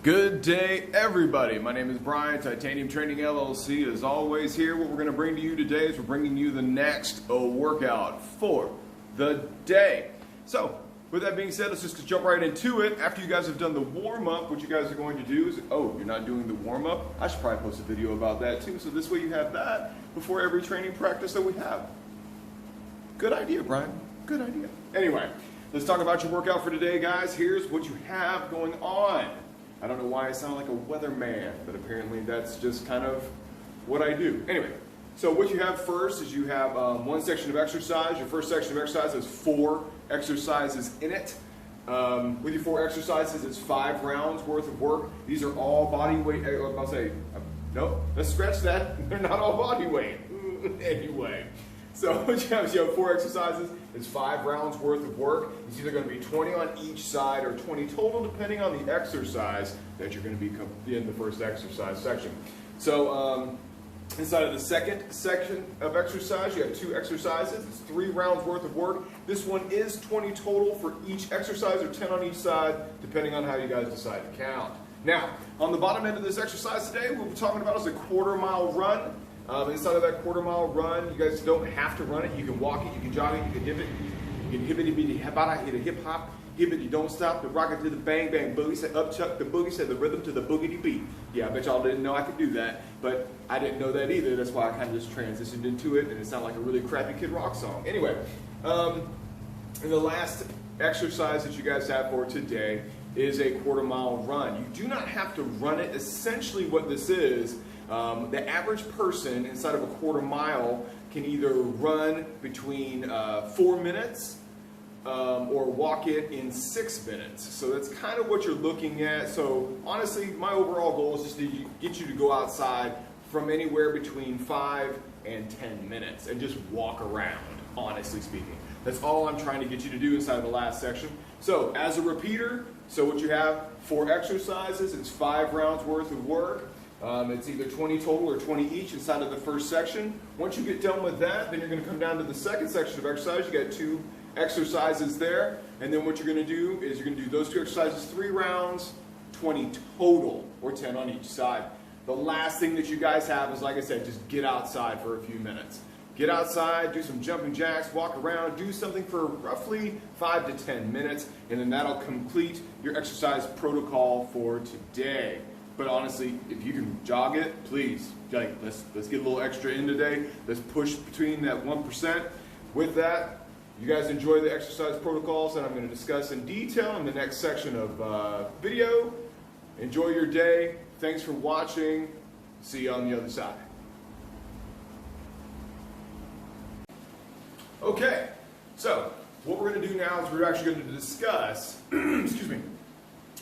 Good day, everybody. My name is Brian, Titanium Training LLC. As always, here, what we're going to bring to you today is we're bringing you the next workout for the day. So, with that being said, let's just jump right into it. After you guys have done the warm-up, what you guys are going to do is, oh, you're not doing the warm-up? I should probably post a video about that too, so this way you have that before every training practice that we have. Good idea, Brian. Good idea. Anyway, let's talk about your workout for today, guys. Here's what you have going on. I don't know why I sound like a weatherman, but apparently that's just kind of what I do. Anyway, so what you have first is you have one section of exercise. Your first section of exercise has 4 exercises in it. With your 4 exercises, it's 5 rounds worth of work. These are all body weight. I'll say, nope, let's scratch that. They're not all body weight. Anyway, so what you have is you have 4 exercises. It's 5 rounds worth of work. It's either going to be 20 on each side or 20 total, depending on the exercise that you're going to be in the first exercise section. So inside of the second section of exercise, you have 2 exercises. It's 3 rounds worth of work. This one is 20 total for each exercise, or 10 on each side, depending on how you guys decide to count. Now, on the bottom end of this exercise today, what we're talking about is a quarter-mile run. Inside of that quarter-mile run, you guys don't have to run it. You can walk it, you can jog it, you can hip it, you can hippity-bitty habata, hit a hip-hop, hippity, don't stop, the rocket to the bang-bang boogie, said upchuck the boogie, said the rhythm to the boogity beat. Yeah, I bet y'all didn't know I could do that, but I didn't know that either. That's why I kind of just transitioned into it, and it sounded like a really crappy Kid Rock song. Anyway, and the last exercise that you guys have for today is a quarter-mile run. You do not have to run it. Essentially what this is, the average person inside of a quarter mile can either run between 4 minutes or walk it in 6 minutes. So that's kind of what you're looking at. So honestly, my overall goal is just to get you to go outside from anywhere between 5 and 10 minutes and just walk around, honestly speaking. That's all I'm trying to get you to do inside of the last section. So as a repeater, so what you have, 4 exercises, it's 5 rounds worth of work. It's either 20 total or 20 each inside of the first section. Once you get done with that, then you're going to come down to the second section of exercise. You got 2 exercises there, and then what you're going to do is you're going to do those 2 exercises 3 rounds, 20 total, or 10 on each side. The last thing that you guys have is, like I said, just get outside for a few minutes. Get outside, do some jumping jacks, walk around, do something for roughly 5 to 10 minutes, and then that'll complete your exercise protocol for today. But honestly, if you can jog it, please, like, let's get a little extra in today. Let's push between that 1%. With that, you guys enjoy the exercise protocols that I'm going to discuss in detail in the next section of video. Enjoy your day. Thanks for watching. See you on the other side. Okay, so what we're going to do now is we're actually going to discuss, excuse me,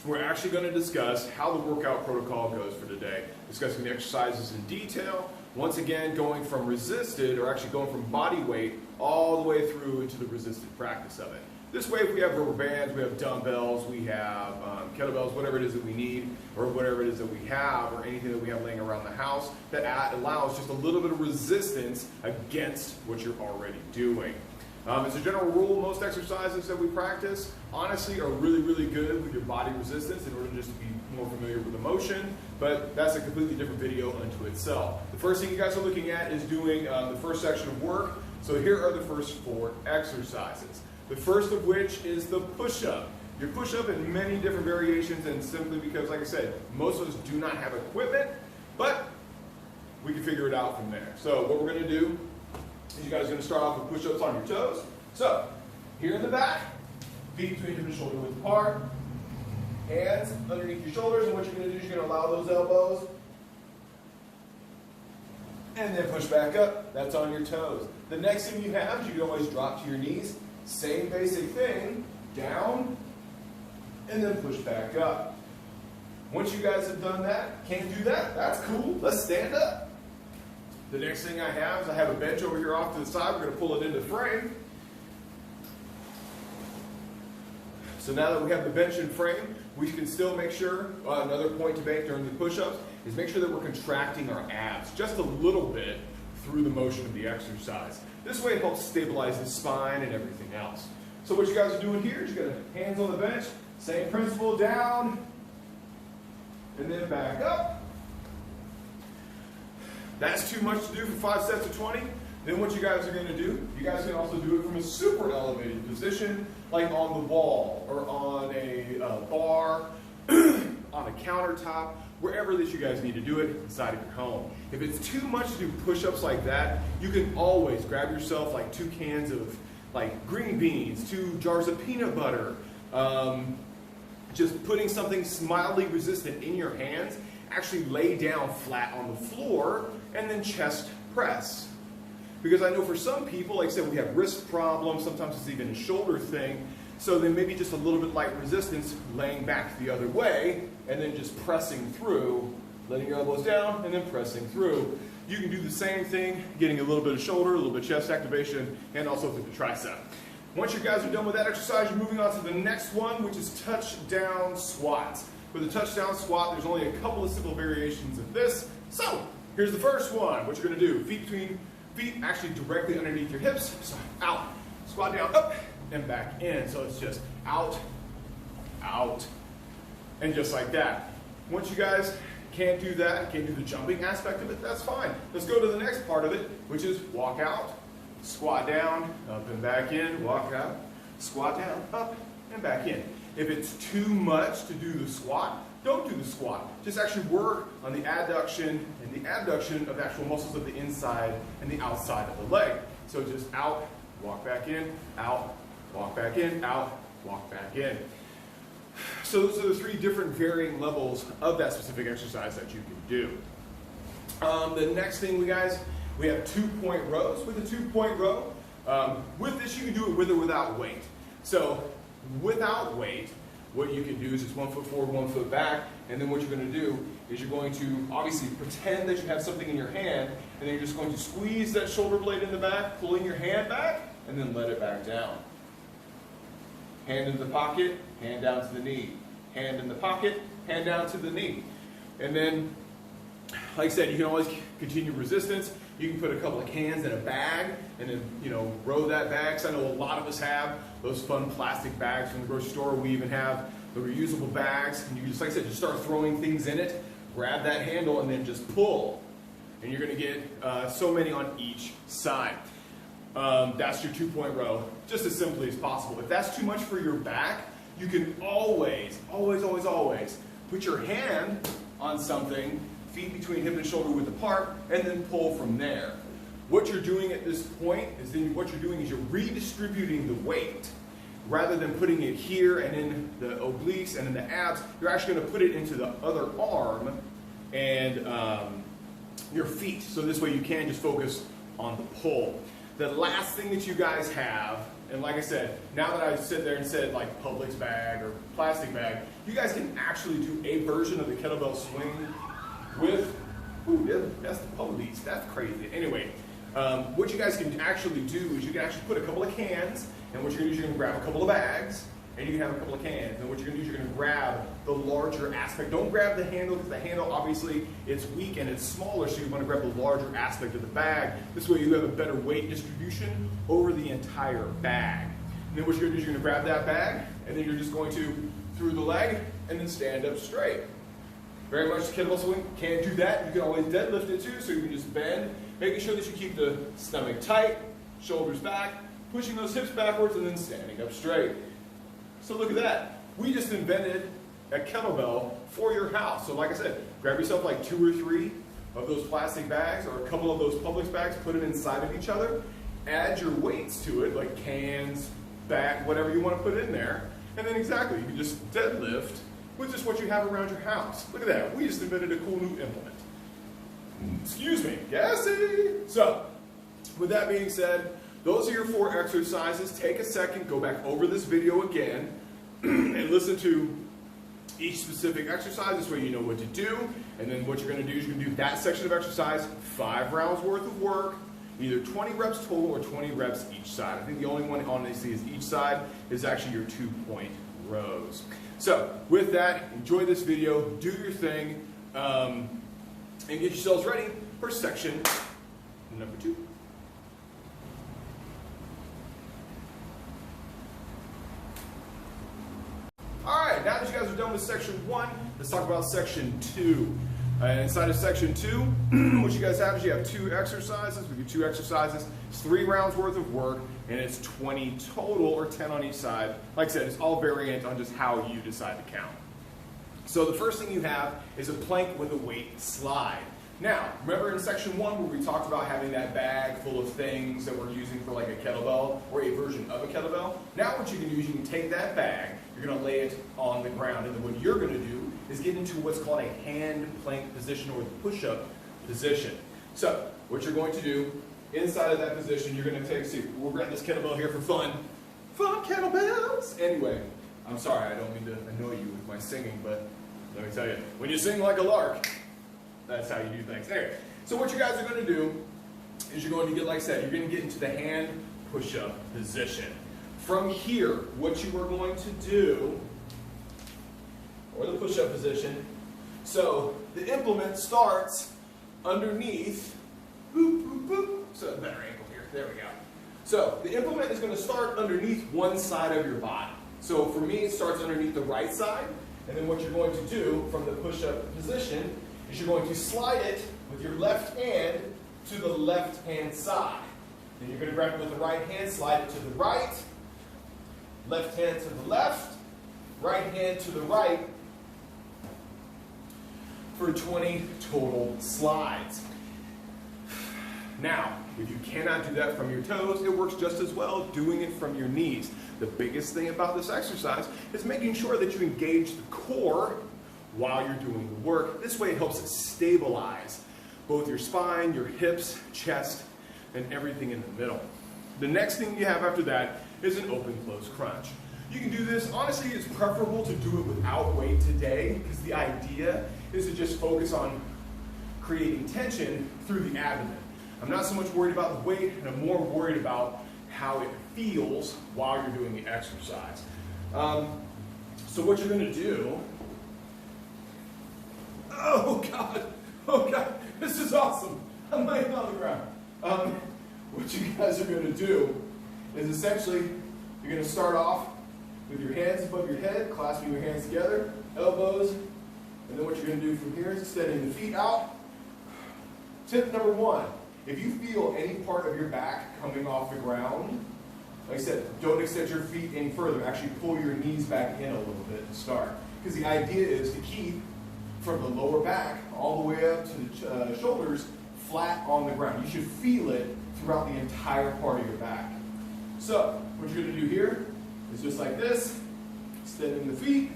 we're actually going to discuss how the workout protocol goes for today, discussing the exercises in detail, once again going from resisted, or actually going from body weight, all the way through into the resisted practice of it. This way, if we have rubber bands, we have dumbbells, we have kettlebells, whatever it is that we need, or whatever it is that we have, or anything that we have laying around the house, that allows just a little bit of resistance against what you're already doing. As a general rule, most exercises that we practice, honestly, are really, really good with your body resistance in order just to be more familiar with the motion, but that's a completely different video unto itself. The first thing you guys are looking at is doing the first section of work. So here are the first 4 exercises. The first of which is the push-up. Your push-up in many different variations, and simply because, like I said, most of us do not have equipment, but we can figure it out from there. So what we're going to do, you guys are going to start off with push-ups on your toes. So, here in the back, feet between hip and shoulder width apart, hands underneath your shoulders, and what you're going to do is you're going to allow those elbows, and then push back up. That's on your toes. The next thing you have is you can always drop to your knees. Same basic thing, down, and then push back up. Once you guys have done that, can't do that, that's cool. Let's stand up. The next thing I have is I have a bench over here off to the side. We're going to pull it into frame. So now that we have the bench in frame, we can still make sure, another point to make during the push-ups, is make sure that we're contracting our abs just a little bit through the motion of the exercise. This way it helps stabilize the spine and everything else. So what you guys are doing here is you got hands on the bench, same principle, down, and then back up. That's too much to do for 5 sets of 20. Then what you guys are going to do, you guys can also do it from a super elevated position, like on the wall or on a bar, on a countertop, wherever that you guys need to do it inside of your home. If it's too much to do push-ups like that, you can always grab yourself like 2 cans of like green beans, 2 jars of peanut butter, just putting something mildly resistant in your hands, actually lay down flat on the floor, and then chest press. Because I know for some people, like I said, we have wrist problems, sometimes it's even a shoulder thing, so then maybe just a little bit light resistance, laying back the other way, and then just pressing through, letting your elbows down, and then pressing through. You can do the same thing, getting a little bit of shoulder, a little bit of chest activation, and also through the tricep. Once you guys are done with that exercise, you're moving on to the next one, which is touchdown squats. For the touchdown squat, there's only a couple of simple variations of this. So, here's the first one. What you're going to do, feet actually directly underneath your hips. So, out, squat down, up, and back in. So it's just out, out, and just like that. Once you guys can't do that, can't do the jumping aspect of it, that's fine. Let's go to the next part of it, which is walk out, squat down, up and back in, walk out, squat down, up, and back in. If it's too much to do the squat, don't do the squat. Just actually work on the adduction and the abduction of the actual muscles of the inside and the outside of the leg. So just out, walk back in, out, walk back in, out, walk back in. So those are the 3 different varying levels of that specific exercise that you can do. The next thing, guys, we have 2-point rows. With a 2-point row, with this you can do it with or without weight. So without weight, what you can do is just 1 foot forward, 1 foot back, and then what you're going to do is you're going to obviously pretend that you have something in your hand, and then you're just going to squeeze that shoulder blade in the back, pulling your hand back, and then let it back down. Hand in the pocket, hand down to the knee. Hand in the pocket, hand down to the knee. And then, like I said, you can always continue resistance. You can put a couple of cans in a bag and then, row that bag. So I know a lot of us have those fun plastic bags from the grocery store. We even have the reusable bags. And you just, like I said, just start throwing things in it, grab that handle, and then just pull. And you're going to get so many on each side. That's your 2-point row, just as simply as possible. If that's too much for your back, you can always, always, always, always put your hand on something, feet between hip and shoulder width apart, and then pull from there. What you're doing at this point is you're redistributing the weight. Rather than putting it here and in the obliques and in the abs, you're actually going to put it into the other arm and your feet. So this way you can just focus on the pull. The last thing that you guys have, and like I said, now that I sit there and said like Publix bag or plastic bag, you guys can actually do a version of the kettlebell swing with, that's the police, that's crazy. Anyway, what you guys can actually do is you can actually put a couple of cans, and what you're going to do is you're going to grab a couple of bags, and you can have a couple of cans. And what you're going to do is you're going to grab the larger aspect. Don't grab the handle, because the handle, obviously, it's weak and it's smaller, so you want to grab the larger aspect of the bag. This way you have a better weight distribution over the entire bag. And then what you're going to do is you're going to grab that bag, and then you're just going to, through the leg, and then stand up straight. Very much kettlebell swing, can't do that. You can always deadlift it too, so you can just bend, making sure that you keep the stomach tight, shoulders back, pushing those hips backwards, and then standing up straight. So look at that. We just invented a kettlebell for your house. So like I said, grab yourself like 2 or 3 of those plastic bags or a couple of those Publix bags, put them inside of each other, add your weights to it, like cans, bag, whatever you want to put in there, and then exactly, you can just deadlift with just what you have around your house. Look at that. We just invented a cool new implement. Excuse me. Gassy. So, with that being said, those are your 4 exercises. Take a second, go back over this video again, and listen to each specific exercise. This way you know what to do. And then what you're going to do is you're going to do that section of exercise, 5 rounds worth of work, either 20 reps total or 20 reps each side. I think the only one honestly is each side is actually your 2-point rows. So with that, enjoy this video, do your thing, and get yourselves ready for section number 2. Alright, now that you guys are done done with section 1, let's talk about section 2. Inside of section 2, what you guys have is you have 2 exercises. We do 2 exercises. It's 3 rounds worth of work, and it's 20 total, or 10 on each side. Like I said, it's all variant on just how you decide to count. So the first thing you have is a plank with a weight slide. Now, remember in section 1 where we talked about having that bag full of things that we're using for like a kettlebell or a version of a kettlebell? Now what you can do is you can take that bag, you're going to lay it on the ground, and then what you're going to do is get into what's called a hand plank position or the push-up position. So what you're going to do inside of that position, you're going to take, see, we'll grab this kettlebell here for fun. Fun kettlebells! Anyway, I'm sorry, I don't mean to annoy you with my singing, but let me tell you, when you sing like a lark, that's how you do things. Anyway, so what you guys are going to do is you're going to get, like I said, you're going to get into the hand push-up position. From here, what you are going to do, or the push-up position, so the implement starts underneath, boop, boop, boop. So better angle here, there we go. So the implement is going to start underneath one side of your body. So for me, it starts underneath the right side, and then what you're going to do from the push-up position is you're going to slide it with your left hand to the left hand side. Then you're going to grab it with the right hand, slide it to the right, left hand to the left, right hand to the right for 20 total slides. Now, if you cannot do that from your toes, it works just as well doing it from your knees. The biggest thing about this exercise is making sure that you engage the core while you're doing the work. This way it helps stabilize both your spine, your hips, chest, and everything in the middle. The next thing you have after that is an open-close crunch. You can do this, honestly, it's preferable to do it without weight today because the idea is to just focus on creating tension through the abdomen. I'm not so much worried about the weight, and I'm more worried about how it feels while you're doing the exercise. So what you're going to do, oh God, this is awesome. I'm laying on the ground. What you guys are going to do is essentially, you're going to start off with your hands above your head, clasping your hands together, elbows, and then what you're going to do from here is extending the feet out. Tip number 1, if you feel any part of your back coming off the ground, like I said, don't extend your feet any further. Actually pull your knees back in a little bit to start. Because the idea is to keep from the lower back all the way up to the shoulders flat on the ground. You should feel it throughout the entire part of your back. So what you're going to do here is just like this, extending the feet,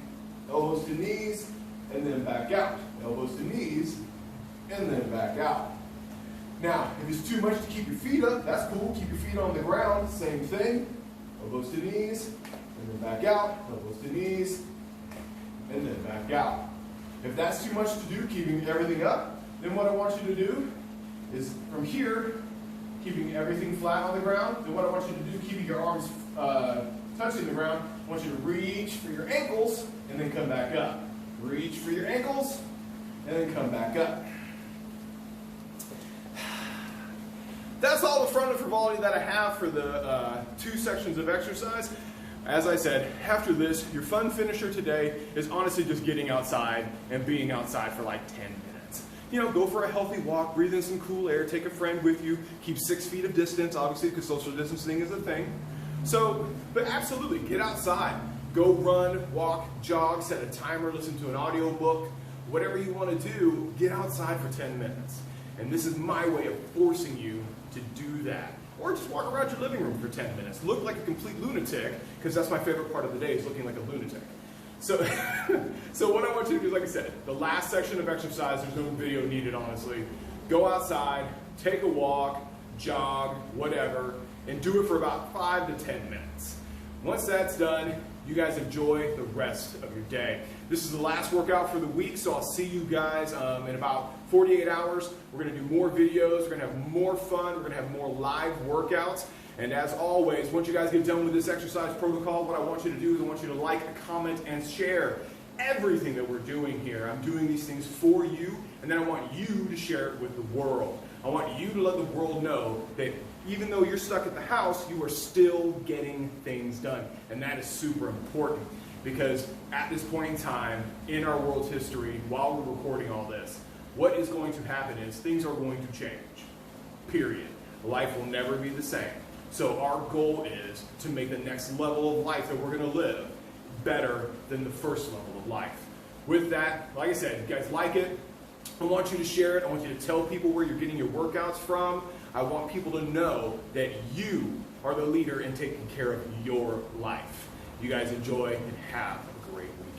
elbows to knees, and then back out. Elbows to knees, and then back out. Now, if it's too much to keep your feet up, that's cool. Keep your feet on the ground, same thing. Elbows to knees, and then back out. Elbows to knees, and then back out. If that's too much to do, keeping everything up, then what I want you to do is from here, keeping everything flat on the ground, then what I want you to do, keeping your arms touching the ground, I want you to reach for your ankles, and then come back up. Reach for your ankles, and then come back up. That's all the front and frivolity that I have for the 2 sections of exercise. As I said, after this, your fun finisher today is honestly just getting outside and being outside for like 10 minutes. You know, go for a healthy walk, breathe in some cool air, take a friend with you, keep 6 feet of distance, obviously, because social distancing is a thing. So, but absolutely, get outside. Go run, walk, jog, set a timer, listen to an audio book, whatever you want to do, get outside for 10 minutes. And this is my way of forcing you to do that. Or just walk around your living room for 10 minutes. Look like a complete lunatic, because that's my favorite part of the day, is looking like a lunatic. So, so what I want you to do is, like I said, the last section of exercise, there's no video needed, honestly. Go outside, take a walk, jog, whatever, and do it for about 5 to 10 minutes. Once that's done, you guys enjoy the rest of your day. This is the last workout for the week, so I'll see you guys in about 48 hours. We're going to do more videos, we're going to have more fun, we're going to have more live workouts. And as always, once you guys get done with this exercise protocol, what I want you to do is I want you to like, comment, and share everything that we're doing here. I'm doing these things for you, and then I want you to share it with the world. I want you to let the world know that even though you're stuck at the house, you are still getting things done. And that is super important. Because at this point in time in our world's history, while we're recording all this, what is going to happen is things are going to change, period. Life will never be the same. So our goal is to make the next level of life that we're going to live better than the first level of life. With that, like I said, if you guys like it, I want you to share it. I want you to tell people where you're getting your workouts from. I want people to know that you are the leader in taking care of your life. You guys enjoy and have a great week.